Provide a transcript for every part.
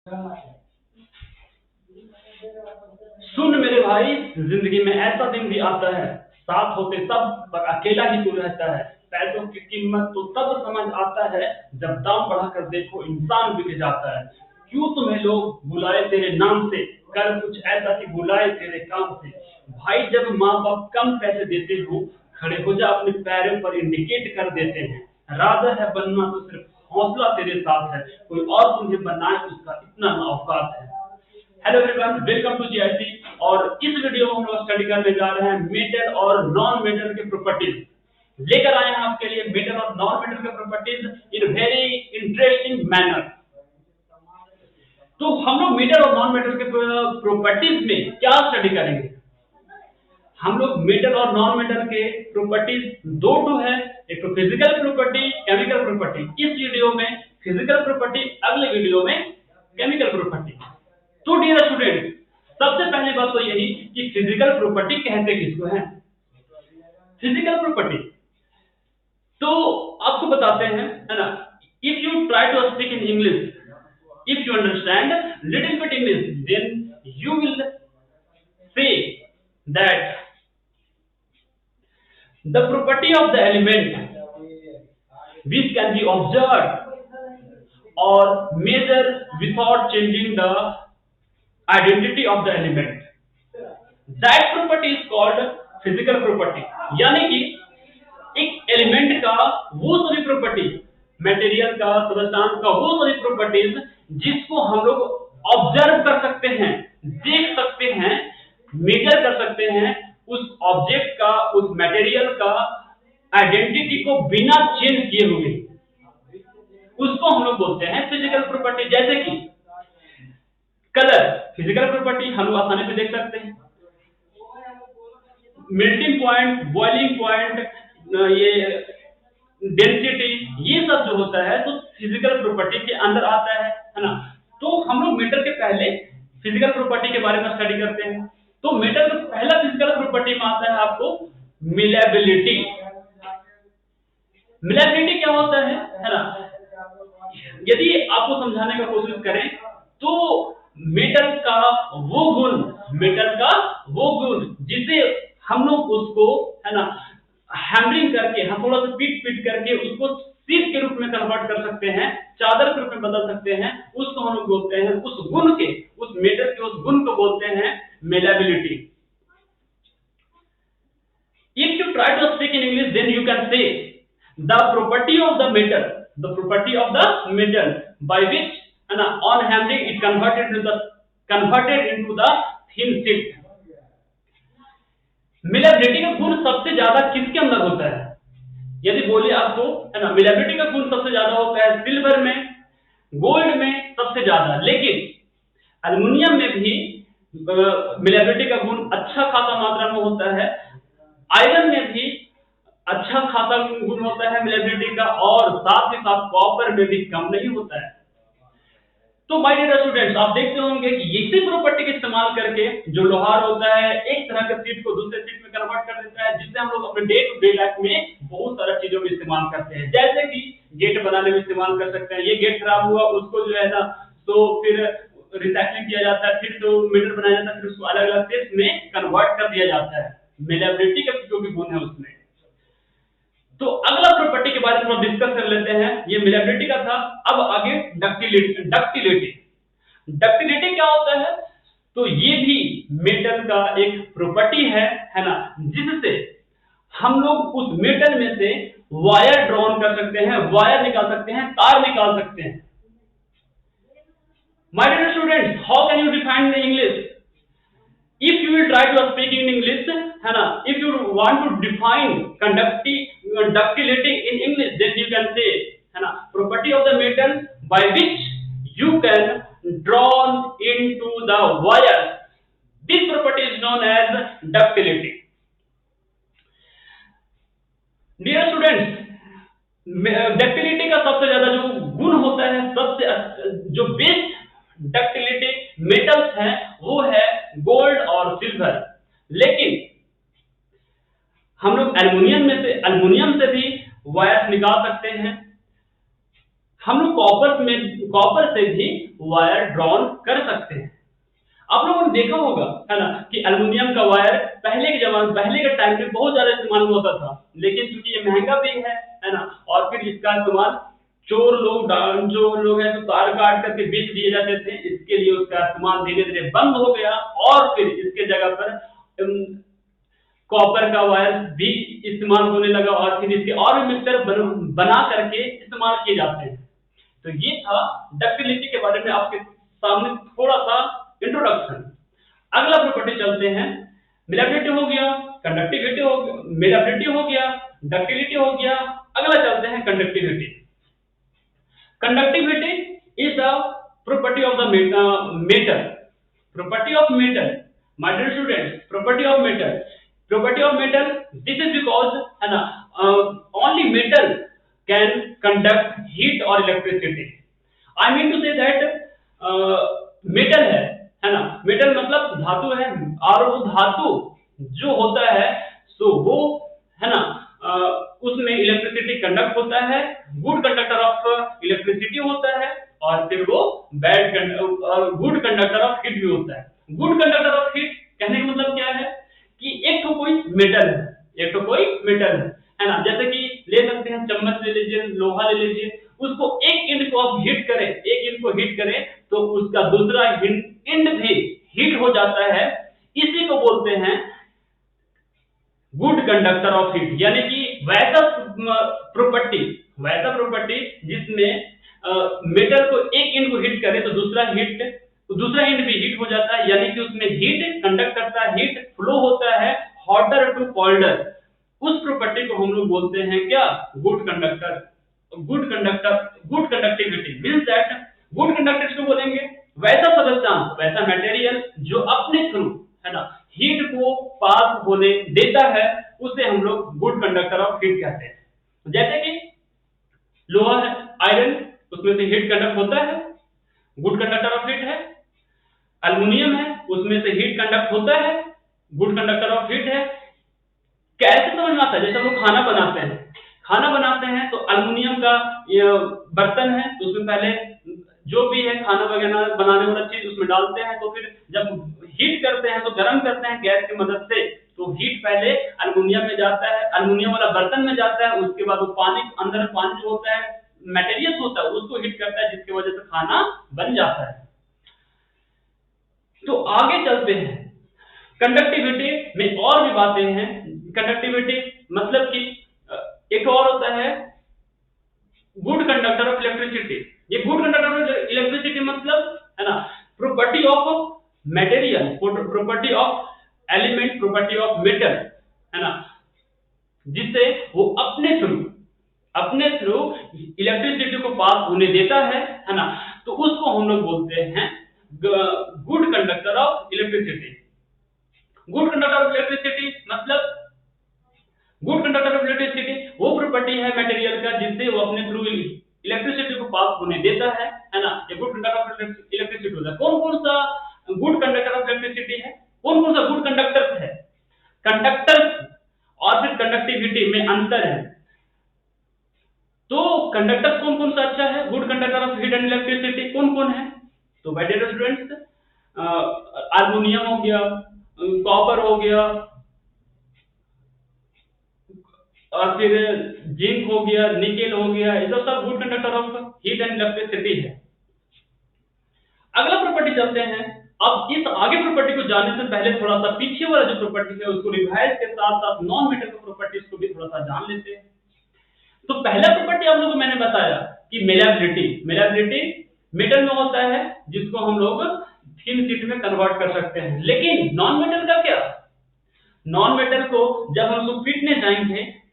सुन मेरे भाई, जिंदगी में ऐसा दिन भी आता है, साथ होते सब पर अकेला ही तू रहता है। पैसों की कीमत तो तब समझ आता है जब दाम बढ़ाकर देखो इंसान बिक जाता है। क्यों तुम्हें लोग बुलाए तेरे नाम से, कर कुछ ऐसा कि बुलाए तेरे काम से। भाई जब माँ बाप कम पैसे देते हो, खड़े हो जा अपने पैरों पर इंडिकेट कर देते हैं। राजा है बनना तो सिर्फ हौसला तेरे साथ है, कोई और तुम्हें बनाए उसका इतना ना औकात है। Hello everyone, welcome to GIC. और इस वीडियो में हम लोग स्टडी करने जा रहे हैं मेटल और नॉन मेटल के प्रॉपर्टीज। लेकर आए हैं आपके लिए मेटल और नॉन मेटल के properties in very interesting manner. तो हम लोग मेटल और नॉन मेटल के प्रॉपर्टीज में क्या स्टडी करेंगे? हम लोग मेटल और नॉन मेटल के प्रॉपर्टीज दो है, एक तो फिजिकल प्रॉपर्टी, केमिकल प्रॉपर्टी। इस वीडियो में फिजिकल प्रॉपर्टी, अगले वीडियो में केमिकल प्रॉपर्टी। तो डियर स्टूडेंट, सबसे पहली बात तो यही कि फिजिकल प्रॉपर्टी कहते किसको हैं? फिजिकल प्रॉपर्टी तो आपको बताते हैं, है ना। If you try to speak in English, if you understand little bit English, then you will say that the property of the element which can be observed or measured without changing the identity of the element, that property is called physical property। यानी कि एक element का वो सभी property, material का, substance का वो सभी प्रॉपर्टीज जिसको हम लोग ऑब्जर्व कर सकते हैं, देख सकते हैं, मेजर कर सकते हैं, उस ऑब्जेक्ट का, उस मटेरियल का आइडेंटिटी को बिना चेंज किए हुए, उसको हम लोग बोलते हैं फिजिकल प्रॉपर्टी। जैसे कि कलर, फिजिकल प्रॉपर्टी हम लोग आसानी से देख सकते हैं। मेल्टिंग पॉइंट, बॉइलिंग पॉइंट, ये डेंसिटी, ये सब जो होता है तो फिजिकल प्रॉपर्टी के अंदर आता है ना। तो हम लोग मेटल के पहले फिजिकल प्रॉपर्टी के बारे में स्टडी करते हैं। तो मेटल का पहला फिजिकल प्रॉपर्टी में आता है आपको मिलेबिलिटी। मिलेबिलिटी क्या होता है ना। यदि आपको समझाने का कोशिश करें तो मेटल का वो गुण, मेटल का वो गुण जिसे हम लोग उसको, है ना, हैमरिंग करके, हम थोड़ा सा पीट करके उसको शीट के रूप में कन्वर्ट कर सकते हैं, चादर के रूप में बदल सकते हैं, उसको हम लोग बोलते हैं, उस गुण के, उस मेटल के उस गुण को बोलते हैं malleability। If you try to speak in English, then you can say the property of the metal, the property of the metal by which, on hammering it converted into the thin sheet। मिलेबिलिटी का गुण सबसे ज्यादा किसके अंदर होता है? यदि बोलिए आपको, है ना, मिलेबिलिटी का गुण सबसे ज्यादा होता है सिल्वर में, गोल्ड में सबसे ज्यादा, लेकिन एल्युमिनियम में भी मिलेबिलिटी का गुण अच्छा खासा मात्रा में होता है। आयरन में भी अच्छा खासा गुण होता है मिलेबिलिटी का, और साथ ही साथ कॉपर में भी कम नहीं होता है। तो माय डियर स्टूडेंट्स, आप देखते होंगे कि इसी प्रॉपर्टी का इस्तेमाल करके जो लोहार होता है, एक तरह के शीट को दूसरे शीट में कन्वर्ट कर देता है, जिससे हम लोग अपने डे टू डे लाइफ में बहुत सारा चीजों में इस्तेमाल करते हैं। जैसे कि गेट बनाने में इस्तेमाल कर सकते हैं। ये गेट खराब हुआ, उसको जो है ना, तो फिर रिसाइकलिंग किया जाता है, फिर तो मीटर बनाया जाता है, फिर उसको अलग अलग शेप्स में कन्वर्ट कर दिया जाता है, मिलेबिलिटी का जो भी गुण है उसमें। तो अगला प्रॉपर्टी के बारे में डिस्कस कर लेते हैं, ये मिलेबिलिटी का था। अब आगे डक्टिलिटी। डक्टिलिटी क्या होता है? तो ये भी मेटल का एक प्रॉपर्टी है ना, जिससे हम लोग उस मेटल में से वायर ड्रॉन कर सकते हैं, वायर निकाल सकते हैं, तार निकाल सकते हैं। My dear students, how can you define in English? If you will try to speak in English, है ना, if you want to define ductility in English, then you can say, है ना, property of the metal by which you can drawn into the wire, this property is known as ductility। Dear students, ductility का सबसे ज्यादा जो गुण होता है, सबसे जो बेस्ट डक्टिलिटी मेटल्स हैं वो है गोल्ड और सिल्वर। लेकिन हम लोग एल्युमिनियम से भी वायर्स निकाल सकते हैं। हम लोग कॉपर से भी वायर ड्रॉन कर सकते हैं। आप लोगों ने देखा होगा, है ना, कि एल्युमिनियम का वायर पहले के टाइम में बहुत ज्यादा इस्तेमाल होता था, लेकिन चूंकि ये महंगा भी है ना, और फिर इसका इस्तेमाल जो लोग हैं तो तार काट करके बेच दिए जाते थे, इसके लिए उसका इस्तेमाल धीरे धीरे बंद हो गया और फिर इसके जगह पर कॉपर का वायर भी इस्तेमाल होने लगा और फिर इसके और भी मिक्सचर बना करके इस्तेमाल किए जाते हैं। तो ये था डक्टिलिटी के बारे में आपके सामने थोड़ा सा इंट्रोडक्शन। अगला प्रॉपर्टी चलते हैं। मिलाबिलिटी हो गया, कंडक्टिविटी हो गया, मिलाबिलिटी हो गया, डक्टिलिटी हो गया। अगला चलते हैं conductivity. Conductivity is the property of the metal. Property of metal, my dear students, property of metal. Property of metal, this is because है ना, only metal can conduct heat or electricity. I mean to say that metal है ना, metal मतलब धातु है, और वो धातु जो होता है सो वो है ना, उसमें इलेक्ट्रिसिटी कंडक्ट होता है, गुड कंडक्टर ऑफ इलेक्ट्रिसिटी होता है, और फिर वो गुड कंडक्टर ऑफ हीट भी होता है। गुड कंडक्टर ऑफ हीट कहने का मतलब क्या है कि एक तो कोई मेटल है ना, जैसे कि ले सकते हैं चम्मच ले लीजिए, लोहा ले लीजिए, उसको एक एंड को आप हीट करें तो उसका दूसरा एंड भी हीट हो जाता है। इसी को बोलते हैं गुड कंडक्टर ऑफ हीट, यानी कि वैसा प्रॉपर्टी जिसमें मेटल को एक एंड को हीट करे तो दूसरा एंड भी हीट हो जाता है, यानी कि उसमें हीट कंडक्ट करता है, हीट फ्लो होता है हॉटर टू कोल्डर। उस प्रॉपर्टी को हम लोग बोलते हैं क्या, good conductivity. Means that good conductor को बोलेंगे वैसा सब्सटेंस, वैसा मटेरियल जो अपने थ्रू है ना हीट को पास होने देता है, उसे हम लोग गुड कंडक्टर ऑफ हीट कहते हैं। जैसे कि लोहा है, आयरन, उसमें से हीट कंडक्ट होता है, गुड कंडक्टर ऑफ हीट है। एल्युमिनियम है, उसमें से हीट कंडक्ट होता है, गुड कंडक्टर ऑफ हीट है। कैसे समझ में आता है, जैसे हम लोग खाना बनाते हैं तो एल्युमिनियम का बर्तन है, तो उसमें पहले जो भी है खाना वगैरह बनाने वाला चीज उसमें डालते हैं, तो फिर जब हीट करते हैं तो गर्म करते हैं गैस की मदद से, तो हीट पहले एल्युमिनियम में जाता है, एल्युमिनियम वाला बर्तन में जाता है, उसके बाद वो अंदर पानी जो होता है, मटेरियल होता है, उसको हीट करता है, जिसकी वजह से खाना बन जाता है। तो आगे चलते हैं, कंडक्टिविटी में और भी बातें हैं। कंडक्टिविटी मतलब कि एक और होता है गुड कंडक्टर ऑफ इलेक्ट्रिसिटी। ये गुड कंडक्टर ऑफ इलेक्ट्रिसिटी मतलब है ना property of material, property of element, property of metal, है ना, जिससे वो अपने थ्रू इलेक्ट्रिसिटी को पास होने देता है ना, तो उसको हम लोग बोलते हैं good conductor of electricity. Good conductor of electricity मतलब गुड कंडक्टर ऑफ इलेक्ट्रिसिटी वो प्रॉपर्टी है मटेरियल का जिससे वो अपने थ्रू इलेक्ट्रिसिटी को पास होने देता है ना, ये गुड कंडक्टर ऑफ इलेक्ट्रिसिटी होता है। कौन कौन सा गुड कंडक्टर ऑफ इलेक्ट्रिसिटी है, कौन कौन सा गुड कंडक्टर है? कंडक्टर और फिर कंडक्टिविटी में अंतर है। तो कंडक्टर कौन कौन सा अच्छा है? Good conductor of heat and electricity कौन कौन है? तो माय डियर स्टूडेंट्स, एल्युमिनियम हो गया, कॉपर हो गया, और फिर जिंक हो गया, निकेल हो गया, ये सब good conductor of heat and electricity है। अगला प्रॉपर्टी चलते हैं। अब इस आगे प्रॉपर्टी को जानने से पहले थोड़ा सा पीछे वाला जो प्रॉपर्टी है उसको रिवाइज के साथ साथ नॉन मेटल की प्रॉपर्टीज को भी थोड़ा सा जान लेते हैं। तो पहला प्रॉपर्टी आप लोगों को मैंने बताया कि मेलाबिलिटी मेटल में होता है, जिसको हम लोग थिन शीट में कन्वर्ट कर सकते हैं। लेकिन नॉन मेटल का क्या? नॉन मेटल को जब हम उसको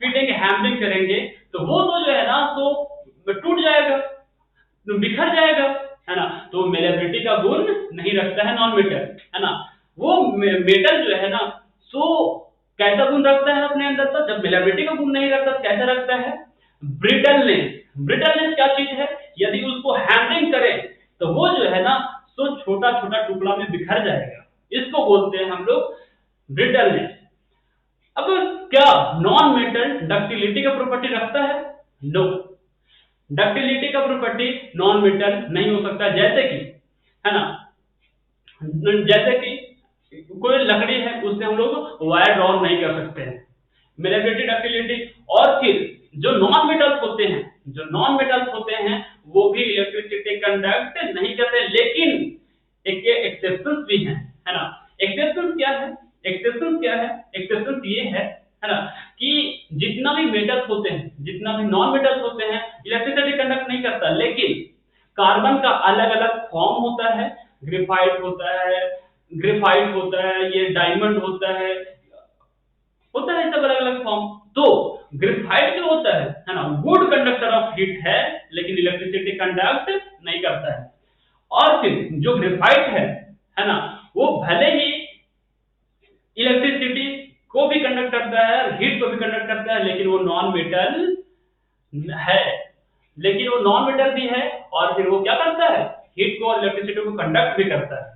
पीटेंगे, हैमरिंग करेंगे, तो वो तो जो है ना तो टूट जाएगा, बिखर जाएगा, है ना। तो मेलाबिलिटी का गुण नहीं रखता है नॉन मेटल, है ना। वो मेटल जो है ना सो कैसा गुण रखता है अपने अंदर? तो जब मेलाबिलिटी का गुण नहीं रखता तो कैसा रखता है? ब्रिटलनेस क्या चीज है? यदि उसको हैमरिंग करें तो वो जो है ना सो छोटा छोटा टुकड़ा में बिखर जाएगा, इसको बोलते हैं हम लोग ब्रिटलनेस। अब क्या नॉन मेटल डक्टिलिटी का प्रॉपर्टी रखता है? नो। डक्टिलिटी का प्रॉपर्टी नॉन मेटल नहीं हो सकता, जैसे कि, है ना, जैसे कि कोई लकड़ी है उससे हम लोग वायर ड्रॉ नहीं कर सकते हैं, मेलेबिलिटी, डक्टिलिटी। और फिर जो नॉन मेटल्स होते हैं, जो नॉन मेटल्स होते हैं वो भी इलेक्ट्रिसिटी कंडक्ट नहीं करते, लेकिन एक एक्सेप्शंस भी हैं, है ना। एक्सेप्शंस क्या है? एक्सेप्शंस क्या है? एक्सेप्शंस ये है ना, कि जितना भी मेटल्स होते हैं, जितना भी नॉन मेटल्स होते हैं, इलेक्ट्रिसिटी कंडक्ट नहीं करता, लेकिन कार्बन का अलग अलग फॉर्म होता है, ग्रेफाइट होता है, ग्रेफाइट होता है, ये डायमंड होता है सब अलग अलग फॉर्म। तो ग्रेफाइट जो होता है ना, गुड कंडक्टर ऑफ हीट है, लेकिन इलेक्ट्रिसिटी कंडक्ट नहीं करता है। और फिर जो ग्रेफाइट है ना, वो भले ही इलेक्ट्रिसिटी को भी कंडक्ट करता है, हीट को भी कंडक्ट करता है, लेकिन वो नॉन मेटल है, लेकिन वो नॉन मेटल भी है, और फिर वो क्या करता है, हीट को और इलेक्ट्रिसिटी को कंडक्ट भी करता है।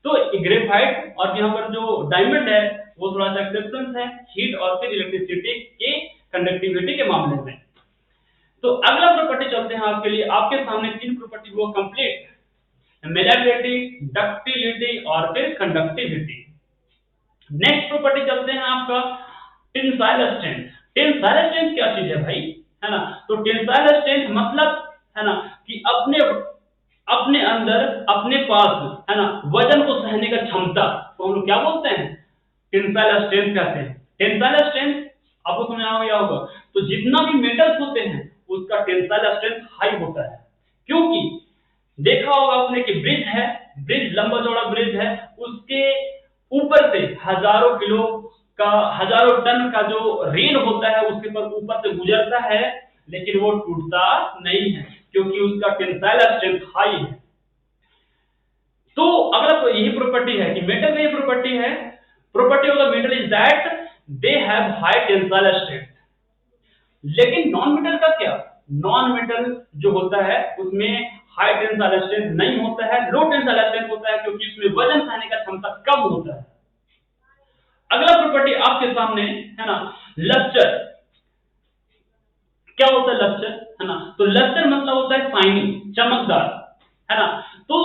तो ग्रेफाइट और यहाँ पर जो डायमंड है वो थोड़ा सा एक्सेप्शन है, हीट और फिर इलेक्ट्रिसिटी के कंडक्टिविटी के मामले में। तो अगला प्रॉपर्टी चलते हैं आपके लिए, आपके सामने 3 प्रॉपर्टी वो कंप्लीट, मेलेबिलिटी, डक्टिलिटी और फिर कंडक्टिविटी। नेक्स्ट प्रॉपर्टी चलते हैं आपका टेंसाइल स्ट्रेंथ। टेंसाइल स्ट्रेंथ क्या चीज है भाई, है ना। तो टेंसाइल स्ट्रेंथ मतलब, है ना, कि अपने अंदर, अपने पास, है ना, वजन को सहने का क्षमता को हम लोग क्या बोलते हैं, टेंसाइल स्ट्रेंथ कहते हैं। टेंसाइल स्ट्रेंथ आपको समझ आ गया होगा। तो जितना भी मेटल्स होते हैं उसका टेंसाइल स्ट्रेंथ हाई होता है, क्योंकि देखा होगा आपने कि ब्रिज है, ब्रिज लंबा चौड़ा ब्रिज है, उसके ऊपर से हजारों किलो का, हजारों टन का जो रेल होता है उसके ऊपर से गुजरता है, लेकिन वो टूटता नहीं है, क्योंकि उसका टेंसाइल स्ट्रेंथ हाई है। तो अगला तो यही प्रॉपर्टी है कि मेटल का ये प्रॉपर्टी है, property of the metal is that they have high tensile strength. लेकिन नॉन मेटल का क्या, नॉन मेटल जो होता है उसमें हाई टेंसाइल स्ट्रेंथ नहीं होता है, लो टेंसाइल स्ट्रेंथ होता है, क्योंकि उसमें वजन सहने का क्षमता कम होता है। अगला प्रॉपर्टी आपके सामने है ना, लस्टर। क्या होता है लस्टर, है ना। तो लस्टर मतलब होता है शाइनिंग, चमकदार, है ना। तो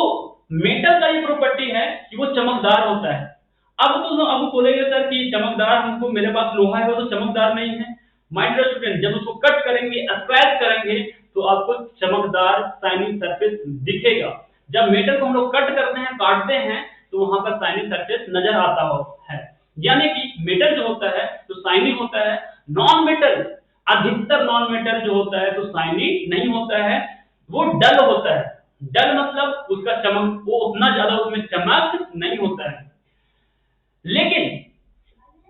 मेटल का ये प्रॉपर्टी है कि वो चमकदार होता है। अब बोलेंगे सर कि चमकदार, हमको मेरे पास लोहा है वो तो चमकदार नहीं है। माय डियर स्टूडेंट, जब उसको कट करेंगे, स्क्रैच करेंगे, तो आपको चमकदार शाइनिंग सरफेस दिखेगा। जब मेटल को हम लोग कट करते हैं, काटते हैं, तो वहां पर शाइनिंग सरफेस नजर आता है। यानी कि मेटल जो होता है तो शाइनिंग होता है, नॉन मेटल, अधिकतर नॉन मेटल जो होता है तो शाइनिंग नहीं होता है, वो डल होता है। डल मतलब उसका चमक, वो उतना ज्यादा उसमें चमक नहीं होता है। लेकिन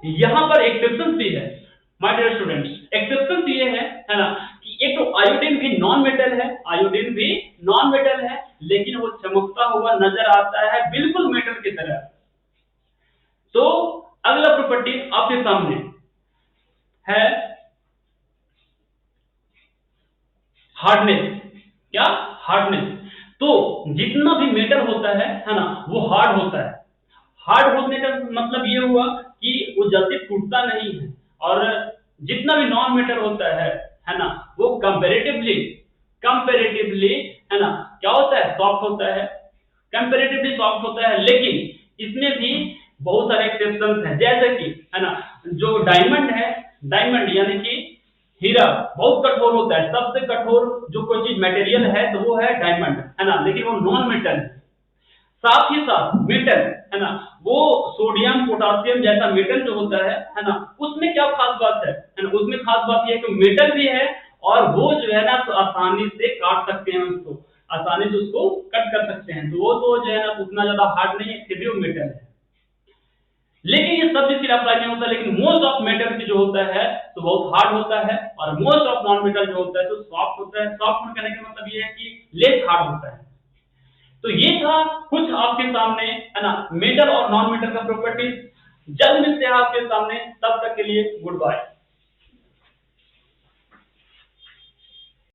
यहां पर एक्सेप्शन भी है माय डियर स्टूडेंट्स। एक्सेप्शन ये है ना, कि एक तो आयोडीन भी नॉन मेटल है, आयोडीन भी नॉन मेटल है, लेकिन वो चमकता हुआ नजर आता है बिल्कुल मेटल की तरह। तो अगला प्रॉपर्टी आपके सामने है हार्डनेस। क्या, हार्डनेस। तो जितना भी मेटल होता है ना, वो हार्ड होता है। हार्ड होने का मतलब ये हुआ कि वो जल्दी टूटता नहीं है। और जितना भी नॉन मेटल होता है ना, वो कंपैरेटिवली, है ना, क्या होता है, सॉफ्ट होता है, कंपैरेटिवली सॉफ्ट होता है। लेकिन इसमें भी बहुत सारे एक्सेप्शंस हैं, जैसे कि, है ना, जो डायमंड है, डायमंड यानी कि हीरा बहुत कठोर होता है, सबसे कठोर जो कोई चीज मटेरियल है तो वो है डायमंड, है ना, लेकिन वो नॉन मेटल है। साथ ही साथ मेटल, है ना, वो सोडियम पोटासियम जैसा मेटल जो होता है ना, उसमें क्या खास बात है ना, उसमें खास बात ये है कि मेटल भी है, और वो जो है ना तो आसानी से काट सकते हैं, उसको आसानी से उसको कट कर सकते हैं। तो वो तो जो है ना उतना ज्यादा हार्ड नहीं है, फिर भी वो मेटल है। लेकिन ये सब चीज अप्लाई नहीं होता, लेकिन मोस्ट ऑफ मेटल की जो होता है तो बहुत हार्ड होता है, और मोस्ट ऑफ नॉन मेटल जो होता है तो सॉफ्ट होता है। सॉफ्ट कहने का मतलब ये है कि लेस हार्ड होता है। तो ये था कुछ आपके सामने, है ना, मेटल और नॉन मेटल का प्रॉपर्टीज। जल्द मिलते हैं आपके सामने, तब तक के लिए गुड बाय।